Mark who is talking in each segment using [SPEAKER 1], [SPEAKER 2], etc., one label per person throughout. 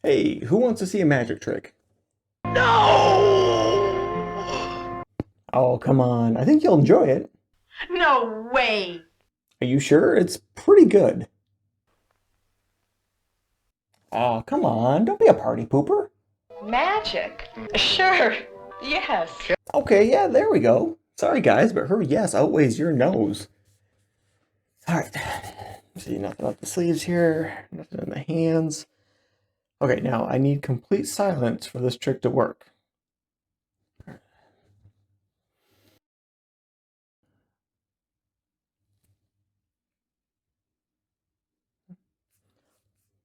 [SPEAKER 1] Hey, who wants to see a magic trick?
[SPEAKER 2] No!
[SPEAKER 1] Oh, come on. I think you'll enjoy it.
[SPEAKER 2] No way!
[SPEAKER 1] Are you sure? It's pretty good. Oh, come on. Don't be a party pooper.
[SPEAKER 2] Magic? Sure, yes.
[SPEAKER 1] Okay, yeah, there we go. Sorry, guys, but her yes outweighs your nose. All right. See, nothing about the sleeves here, nothing in the hands. Okay, now I need complete silence for this trick to work.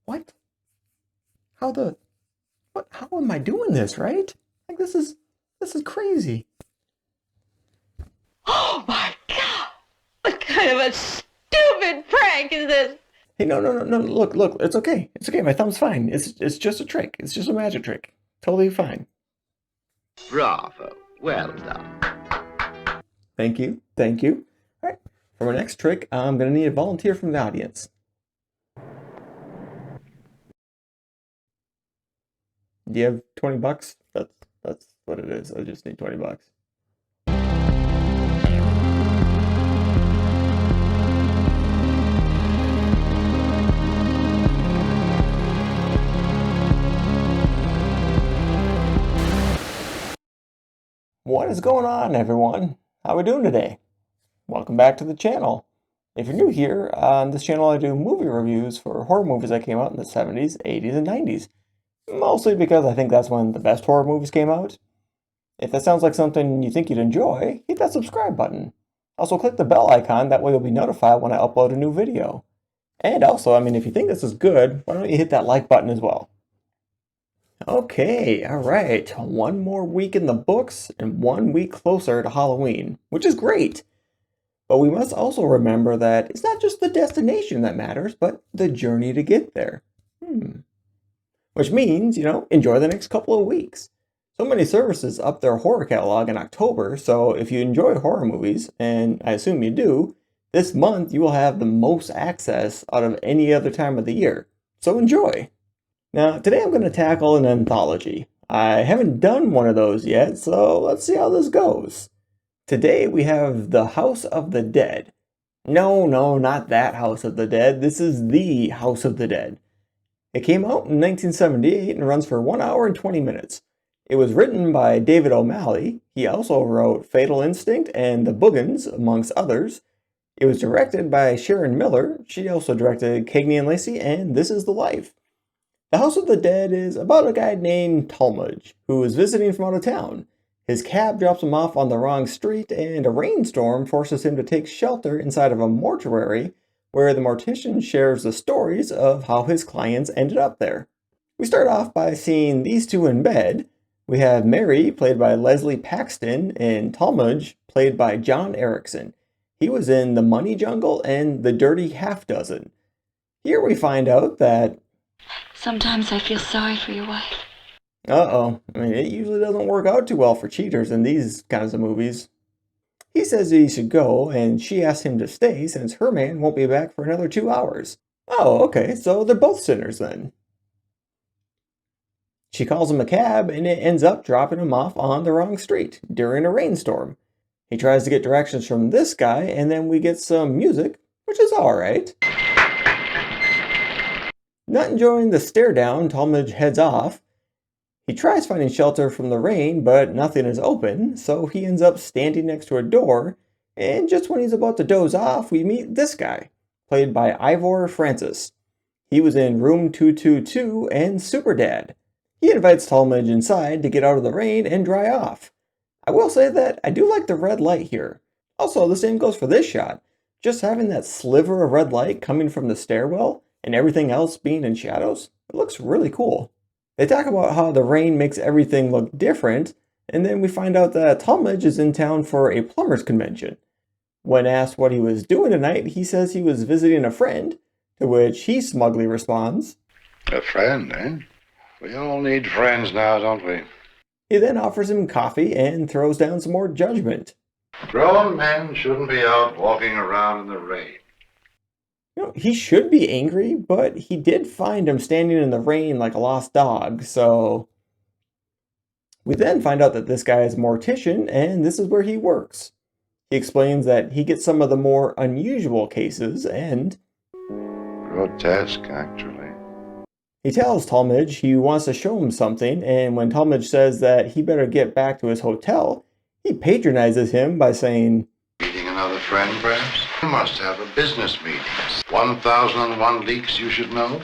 [SPEAKER 1] What? How the what? How am I doing this, right? Like this is crazy.
[SPEAKER 2] Oh my god! What kind of a stupid prank is this?
[SPEAKER 1] Hey, no. Look. It's okay. It's okay. My thumb's fine. It's just a trick. It's just a magic trick. Totally fine.
[SPEAKER 3] Bravo. Well done.
[SPEAKER 1] Thank you. Thank you. All right. For my next trick, I'm gonna need a volunteer from the audience. Do you have 20 bucks? That's what it is. I just need 20 bucks. What is going on, everyone? How we doing today? Welcome back to the channel. If you're new here, on this channel I do movie reviews for horror movies that came out in the 70s, 80s, and 90s. Mostly because I think that's when the best horror movies came out. If that sounds like something you think you'd enjoy, hit that subscribe button. Also click the bell icon, that way you'll be notified when I upload a new video. And also, if you think this is good, why don't you hit that like button as well? Okay, alright. One more week in the books and 1 week closer to Halloween, which is great. But we must also remember that it's not just the destination that matters, but the journey to get there. Which means, enjoy the next couple of weeks. So many services up their horror catalog in October, so if you enjoy horror movies, and I assume you do, this month you will have the most access out of any other time of the year. So enjoy! Now, today I'm going to tackle an anthology. I haven't done one of those yet, so let's see how this goes. Today we have The House of the Dead. No, not that House of the Dead. This is The House of the Dead. It came out in 1978 and runs for 1 hour and 20 minutes. It was written by David O'Malley. He also wrote Fatal Instinct and The Boogans, amongst others. It was directed by Sharon Miller. She also directed Cagney and Lacey and This Is the Life. The House of the Dead is about a guy named Talmadge, who is visiting from out of town. His cab drops him off on the wrong street, and a rainstorm forces him to take shelter inside of a mortuary, where the mortician shares the stories of how his clients ended up there. We start off by seeing these two in bed. We have Mary, played by Leslie Paxton, and Talmadge, played by John Erickson. He was in The Money Jungle and The Dirty Half Dozen. Here we find out that
[SPEAKER 4] sometimes I feel sorry for your wife.
[SPEAKER 1] uh-oh, it usually doesn't work out too well for cheaters in these kinds of movies. He says he should go, and she asks him to stay since her man won't be back for another 2 hours. Oh, okay, so they're both sinners then. She calls him a cab, and it ends up dropping him off on the wrong street during a rainstorm. He tries to get directions from this guy, and then we get some music, which is alright. Not enjoying the stare down, Talmadge heads off. He tries finding shelter from the rain, but nothing is open, so he ends up standing next to a door, and just when he's about to doze off, we meet this guy, played by Ivor Francis. He was in Room 222 and Superdad. He invites Talmadge inside to get out of the rain and dry off. I will say that I do like the red light here. Also, the same goes for this shot. Just having that sliver of red light coming from the stairwell and everything else being in shadows, it looks really cool. They talk about how the rain makes everything look different, and then we find out that Talmadge is in town for a plumbers convention. When asked what he was doing tonight, he says he was visiting a friend, to which he smugly responds,
[SPEAKER 5] "A friend, eh? We all need friends now, don't we?"
[SPEAKER 1] He then offers him coffee and throws down some more judgment.
[SPEAKER 5] Grown men shouldn't be out walking around in the rain.
[SPEAKER 1] He should be angry, but he did find him standing in the rain like a lost dog, so we then find out that this guy is a mortician and this is where he works. He explains that he gets some of the more unusual cases and
[SPEAKER 5] Grotesque, actually.
[SPEAKER 1] he tells Talmadge he wants to show him something, and when Talmadge says that he better get back to his hotel, he patronizes him by saying,
[SPEAKER 5] Meeting another friend, perhaps? You must have a business meeting. 1001 leaks you should know.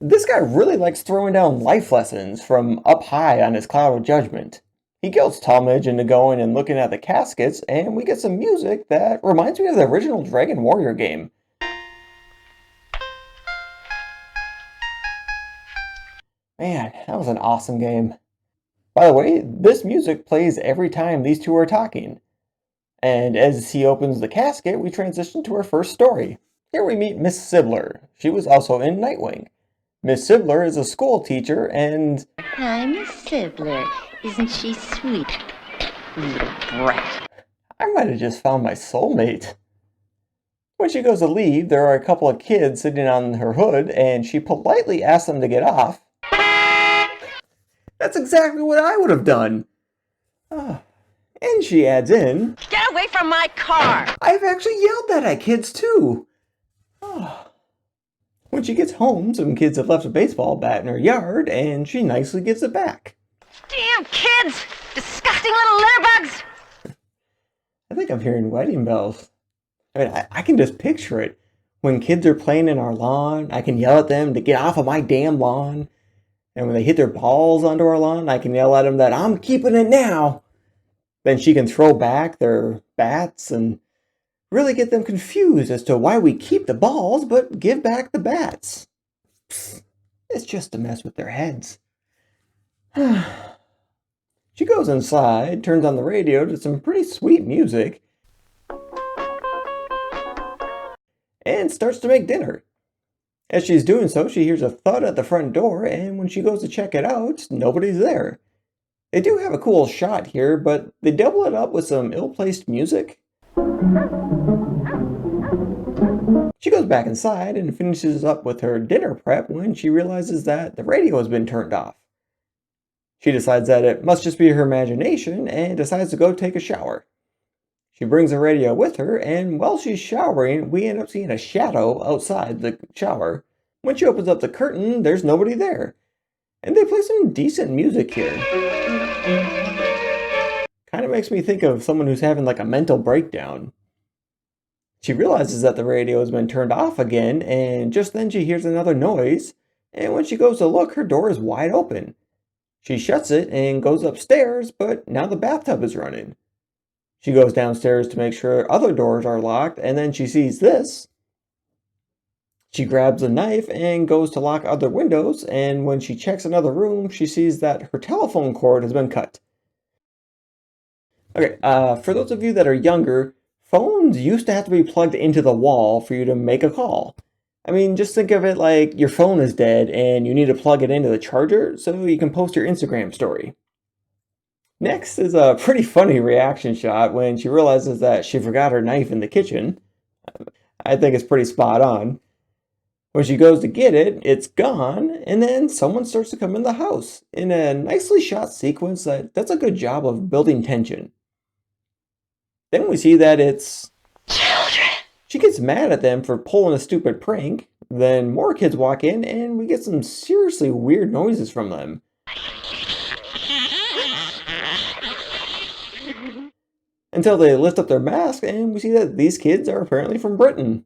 [SPEAKER 1] This guy really likes throwing down life lessons from up high on his cloud of judgment. He guilts Talmadge into going and looking at the caskets, and we get some music that reminds me of the original Dragon Warrior game. Man, that was an awesome game. By the way, this music plays every time these two are talking. And as he opens the casket, we transition to our first story. Here we meet Miss Sibler. She was also in Nightwing. Miss Sibler is a school teacher and...
[SPEAKER 6] Hi, Miss Sibler. Isn't she sweet? Little brat.
[SPEAKER 1] I might have just found my soulmate. When she goes to leave, there are a couple of kids sitting on her hood, and she politely asks them to get off. That's exactly what I would have done. And she adds in,
[SPEAKER 2] Get away from my car!
[SPEAKER 1] I've actually yelled that at kids too. When she gets home, some kids have left a baseball bat in her yard, and she nicely gives it back.
[SPEAKER 2] Damn kids! Disgusting little litterbugs!
[SPEAKER 1] I think I'm hearing wedding bells. I mean, I can just picture it. When kids are playing in our lawn, I can yell at them to get off of my damn lawn. And when they hit their balls onto our lawn, I can yell at them that I'm keeping it now. Then she can throw back their bats and really get them confused as to why we keep the balls but give back the bats. Psst, it's just to mess with their heads. She goes inside, turns on the radio to some pretty sweet music, and starts to make dinner. As she's doing so, she hears a thud at the front door, and when she goes to check it out, nobody's there. They do have a cool shot here, but they double it up with some ill-placed music. She goes back inside and finishes up with her dinner prep when she realizes that the radio has been turned off. She decides that it must just be her imagination and decides to go take a shower. She brings the radio with her, and while she's showering, we end up seeing a shadow outside the shower. When she opens up the curtain, there's nobody there. And they play some decent music here. Kind of makes me think of someone who's having like a mental breakdown. She realizes that the radio has been turned off again, and just then she hears another noise, and when she goes to look, her door is wide open. She shuts it and goes upstairs, but now the bathtub is running. She goes downstairs to make sure other doors are locked, and then she sees this. She grabs a knife and goes to lock other windows, and when she checks another room, she sees that her telephone cord has been cut. Okay, for those of you that are younger, phones used to have to be plugged into the wall for you to make a call. I mean, just think of it like your phone is dead and you need to plug it into the charger so you can post your Instagram story. Next is a pretty funny reaction shot when she realizes that she forgot her knife in the kitchen. I think it's pretty spot on. When she goes to get it, it's gone, and then someone starts to come in the house in a nicely shot sequence that does a good job of building tension. Then we see that it's
[SPEAKER 2] Children!
[SPEAKER 1] She gets mad at them for pulling a stupid prank. Then more kids walk in, and we get some seriously weird noises from them. Until they lift up their mask, and we see that these kids are apparently from Britain.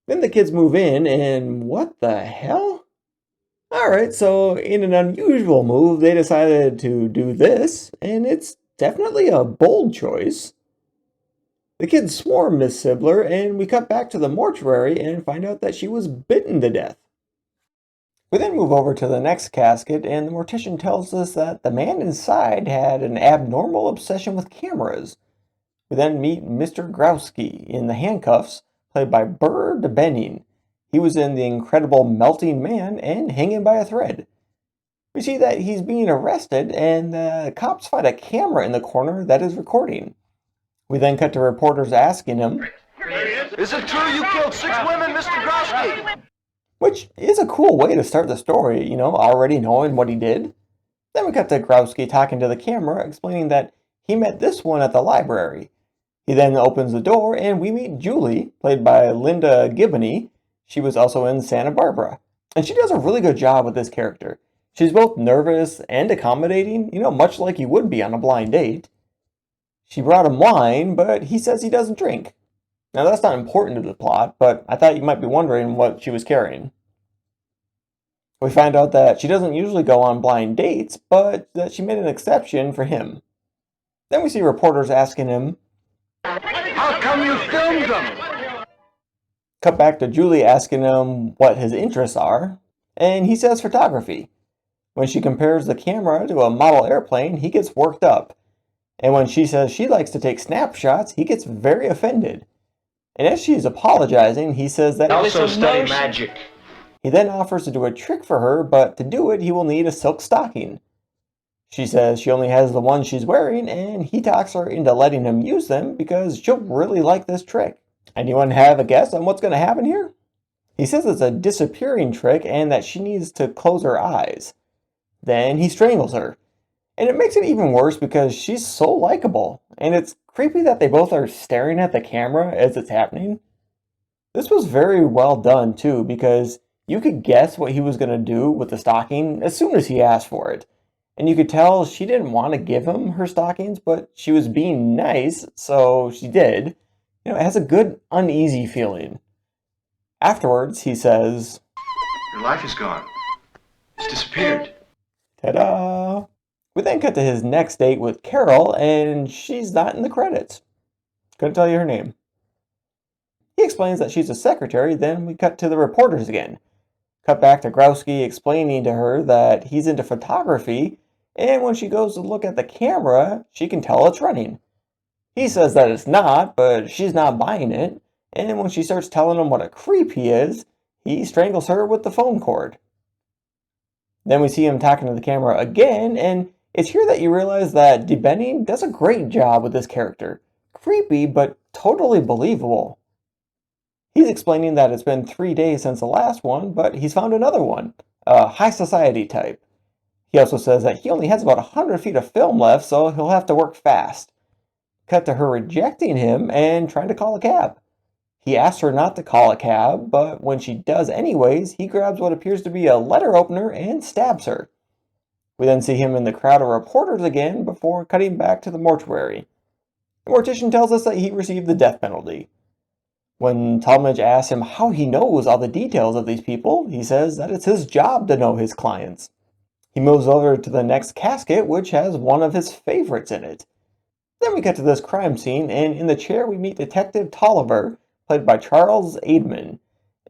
[SPEAKER 1] Then the kids move in, and what the hell? Alright, so in an unusual move, they decided to do this, and it's definitely a bold choice. The kids swarm Miss Sibler, and we cut back to the mortuary and find out that she was bitten to death. We then move over to the next casket, and the mortician tells us that the man inside had an abnormal obsession with cameras. We then meet Mr. Growski in the handcuffs, played by Burr de Benning. He was in The Incredible Melting Man and Hanging by a Thread. We see that he's being arrested, and the cops find a camera in the corner that is recording. We then cut to reporters asking him,
[SPEAKER 7] Is it true you killed 6 women, Mr. Grosky?
[SPEAKER 1] Which is a cool way to start the story, already knowing what he did. Then we cut to Growski talking to the camera, explaining that he met this one at the library. He then opens the door and we meet Julie, played by Linda Gibney. She was also in Santa Barbara. And she does a really good job with this character. She's both nervous and accommodating, much like you would be on a blind date. She brought him wine, but he says he doesn't drink. Now that's not important to the plot, but I thought you might be wondering what she was carrying. We find out that she doesn't usually go on blind dates, but that she made an exception for him. Then we see reporters asking him,
[SPEAKER 7] How come you filmed them?
[SPEAKER 1] Cut back to Julie asking him what his interests are, and he says photography. When she compares the camera to a model airplane, he gets worked up. And when she says she likes to take snapshots, he gets very offended. And as she's apologizing, he says that
[SPEAKER 3] I also study magic.
[SPEAKER 1] He then offers to do a trick for her, but to do it, he will need a silk stocking. She says she only has the one she's wearing, and he talks her into letting him use them because she'll really like this trick. Anyone have a guess on what's going to happen here? He says it's a disappearing trick and that she needs to close her eyes. Then he strangles her. And it makes it even worse because she's so likable, and it's creepy that they both are staring at the camera as it's happening. This was very well done too, because you could guess what he was going to do with the stocking as soon as he asked for it. And you could tell she didn't want to give him her stockings, but she was being nice, so she did. It has a good uneasy feeling. Afterwards, he says,
[SPEAKER 7] Your life is gone. It's disappeared.
[SPEAKER 1] Ta-da! We then cut to his next date with Carol, and she's not in the credits. Couldn't tell you her name. He explains that she's a secretary, then we cut to the reporters again. Cut back to Growski explaining to her that he's into photography, and when she goes to look at the camera, she can tell it's running. He says that it's not, but she's not buying it, and when she starts telling him what a creep he is, he strangles her with the phone cord. Then we see him talking to the camera again, and it's here that you realize that DeBenning does a great job with this character. Creepy, but totally believable. He's explaining that it's been 3 days since the last one, but he's found another one, a high society type. He also says that he only has about 100 feet of film left, so he'll have to work fast. Cut to her rejecting him and trying to call a cab. He asks her not to call a cab, but when she does anyways, he grabs what appears to be a letter opener and stabs her. We then see him in the crowd of reporters again before cutting back to the mortuary. The mortician tells us that he received the death penalty. When Talmadge asks him how he knows all the details of these people, he says that it's his job to know his clients. He moves over to the next casket, which has one of his favorites in it. Then we get to this crime scene, and in the chair we meet Detective Tolliver, played by Charles Aidman.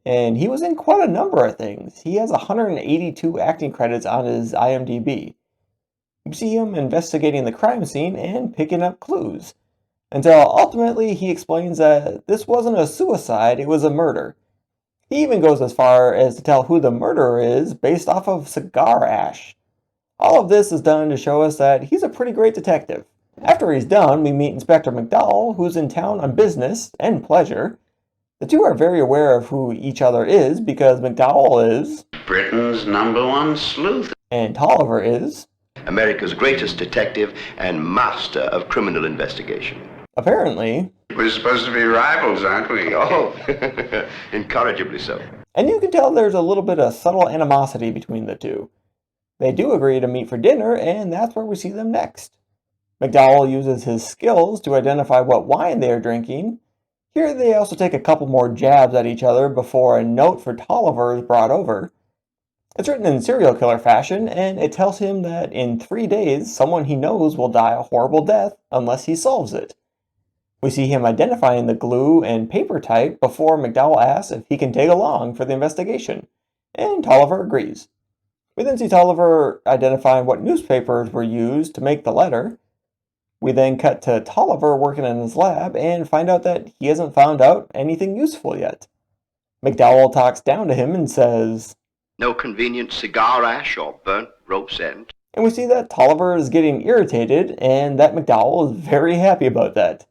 [SPEAKER 1] And he was in quite a number of things. He has 182 acting credits on his IMDb. We see him investigating the crime scene and picking up clues, until ultimately he explains that this wasn't a suicide, it was a murder. He even goes as far as to tell who the murderer is based off of cigar ash. All of this is done to show us that he's a pretty great detective. After he's done, we meet Inspector McDowell, who's in town on business and pleasure. The two are very aware of who each other is because McDowell is
[SPEAKER 3] Britain's #1 sleuth.
[SPEAKER 1] and Tolliver is
[SPEAKER 3] America's greatest detective and master of criminal investigation.
[SPEAKER 1] apparently.
[SPEAKER 5] We're supposed to be rivals, aren't we?
[SPEAKER 3] Oh, incorrigibly so.
[SPEAKER 1] And you can tell there's a little bit of subtle animosity between the two. They do agree to meet for dinner, and that's where we see them next. McDowell uses his skills to identify what wine they are drinking. Here they also take a couple more jabs at each other before a note for Tolliver is brought over. It's written in serial killer fashion, and it tells him that in 3 days, someone he knows will die a horrible death unless he solves it. We see him identifying the glue and paper type before McDowell asks if he can tag along for the investigation, and Tolliver agrees. We then see Tolliver identifying what newspapers were used to make the letter. We then cut to Tolliver working in his lab and find out that he hasn't found out anything useful yet. McDowell talks down to him and says,
[SPEAKER 3] No convenient cigar ash or burnt rope's end.
[SPEAKER 1] and we see that Tolliver is getting irritated and that McDowell is very happy about that.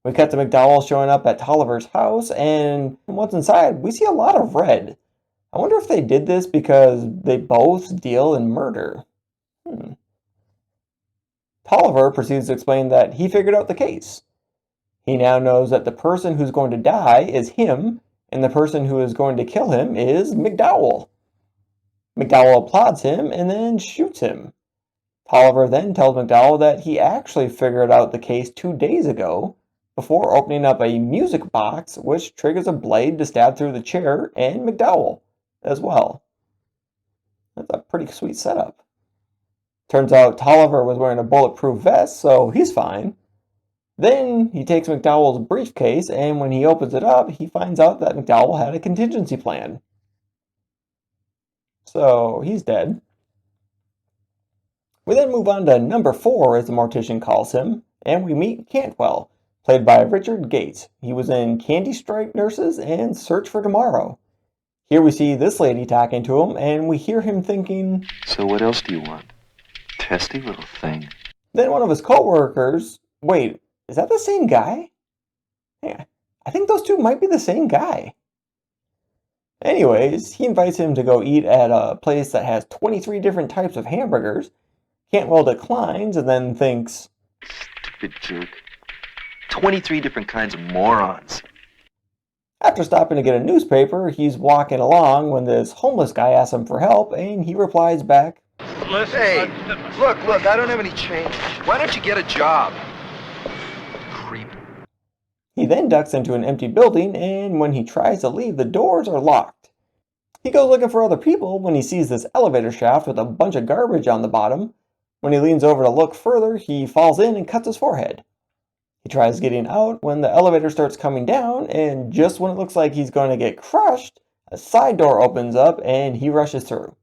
[SPEAKER 1] We cut to McDowell showing up at Tolliver's house, and once inside, we see a lot of red. I wonder if they did this because they both deal in murder. Tolliver proceeds to explain that he figured out the case. He now knows that the person who's going to die is him, and the person who is going to kill him is McDowell. McDowell applauds him and then shoots him. Tolliver then tells McDowell that he actually figured out the case 2 days ago, before opening up a music box which triggers a blade to stab through the chair and McDowell as well. That's a pretty sweet setup. Turns out Tolliver was wearing a bulletproof vest, so he's fine. Then he takes McDowell's briefcase, and when he opens it up, he finds out that McDowell had a contingency plan. So he's dead. We then move on to number 4, as the mortician calls him, and we meet Cantwell, played by Richard Gates. He was in Candy Stripe Nurses and Search for Tomorrow. Here we see this lady talking to him, and we hear him thinking,
[SPEAKER 8] "So what else do you want? Testy little thing."
[SPEAKER 1] Then one of his co-workers, wait, is that the same guy? Yeah, I think those two might be the same guy. Anyways, he invites him to go eat at a place that has 23 different types of hamburgers. Cantwell declines and then thinks,
[SPEAKER 8] Stupid jerk. 23 different kinds of morons.
[SPEAKER 1] After stopping to get a newspaper, he's walking along when this homeless guy asks him for help, and he replies back,
[SPEAKER 7] Hey, look, I don't have any change. Why don't you get a job?
[SPEAKER 8] Creep.
[SPEAKER 1] He then ducks into an empty building, and when he tries to leave, the doors are locked. He goes looking for other people when he sees this elevator shaft with a bunch of garbage on the bottom. When he leans over to look further, he falls in and cuts his forehead. He tries getting out when the elevator starts coming down, and just when it looks like he's going to get crushed, a side door opens up and he rushes through.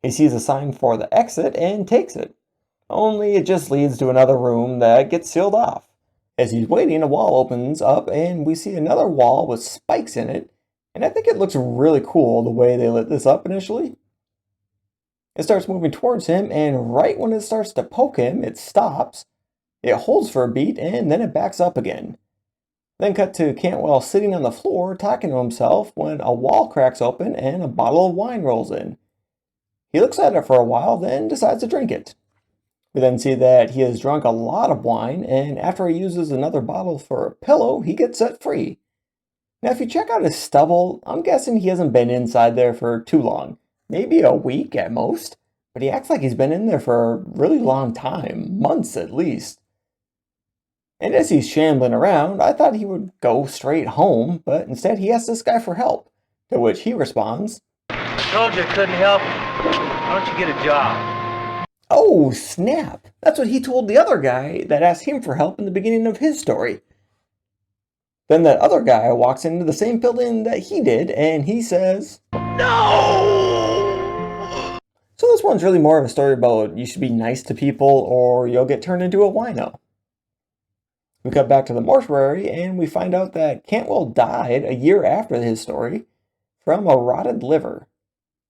[SPEAKER 1] He sees a sign for the exit and takes it, only it just leads to another room that gets sealed off. As he's waiting, a wall opens up and we see another wall with spikes in it, and I think it looks really cool the way they lit this up initially. It starts moving towards him, and right when it starts to poke him, it stops. It holds for a beat, and then it backs up again. Then cut to Cantwell sitting on the floor talking to himself when a wall cracks open and a bottle of wine rolls in. He looks at it for a while, then decides to drink it. We then see that he has drunk a lot of wine, and after he uses another bottle for a pillow, he gets set free. Now if you check out his stubble, I'm guessing he hasn't been inside there for too long. Maybe a week at most, but he acts like he's been in there for a really long time, months at least. And as he's shambling around, I thought he would go straight home, but instead he asks this guy for help, to which he responds,
[SPEAKER 7] Told you I couldn't help. Why don't you get a job?
[SPEAKER 1] Oh, snap! That's what he told the other guy that asked him for help in the beginning of his story. Then that other guy walks into the same building that he did, and he says, No! So this one's really more of a story about you should be nice to people or you'll get turned into a wino. We cut back to the mortuary, and we find out that Cantwell died a year after his story from a rotted liver.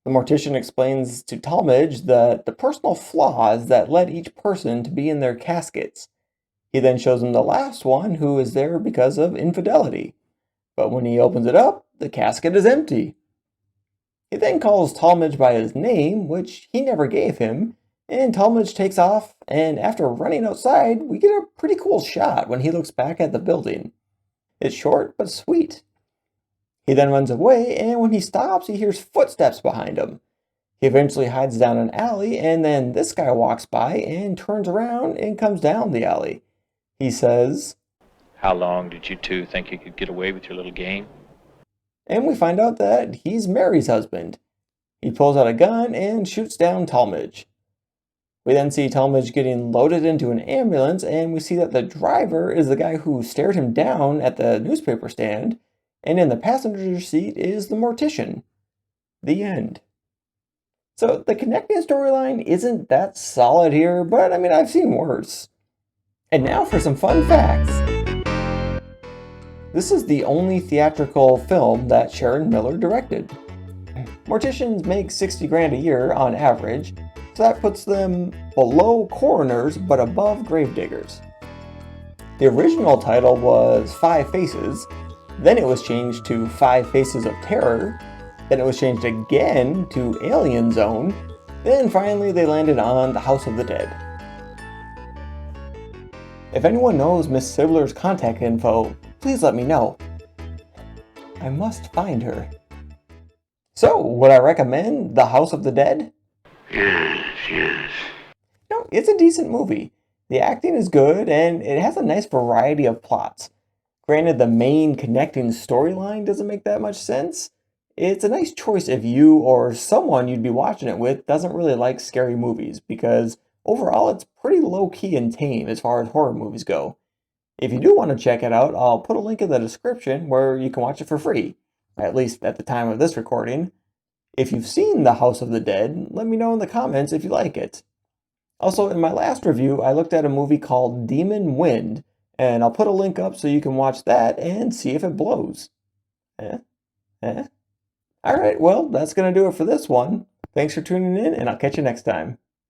[SPEAKER 1] The mortician explains to Talmadge the personal flaws that led each person to be in their caskets. He then shows him the last one, who is there because of infidelity. But when he opens it up, the casket is empty. He then calls Talmadge by his name, which he never gave him, and Talmadge takes off, and after running outside, we get a pretty cool shot when he looks back at the building. It's short but sweet. He then runs away, and when he stops, he hears footsteps behind him. He eventually hides down an alley, and then this guy walks by and turns around and comes down the alley. He says,
[SPEAKER 9] How long did you two think you could get away with your little game?
[SPEAKER 1] And we find out that he's Mary's husband. He pulls out a gun and shoots down Talmadge. We then see Talmadge getting loaded into an ambulance, and we see that the driver is the guy who stared him down at the newspaper stand, and in the passenger seat is the mortician. The end. So the connecting storyline isn't that solid here, but I mean, I've seen worse. And now for some fun facts. This is the only theatrical film that Sharon Miller directed. Morticians make $60 grand a year on average, so that puts them below coroners but above gravediggers. The original title was Five Faces, then it was changed to Five Faces of Terror, then it was changed again to Alien Zone, then finally they landed on The House of the Dead. If anyone knows Miss Sibler's contact info, please let me know. I must find her. So, would I recommend The House of the Dead?
[SPEAKER 5] Yes.
[SPEAKER 1] No, it's a decent movie. The acting is good, and it has a nice variety of plots. Granted, the main connecting storyline doesn't make that much sense. It's a nice choice if you or someone you'd be watching it with doesn't really like scary movies, because overall it's pretty low-key and tame as far as horror movies go. If you do want to check it out, I'll put a link in the description where you can watch it for free, at least at the time of this recording. If you've seen The House of the Dead, let me know in the comments if you like it. Also, in my last review, I looked at a movie called Demon Wind, and I'll put a link up so you can watch that and see if it blows. Alright, well, that's going to do it for this one. Thanks for tuning in, and I'll catch you next time.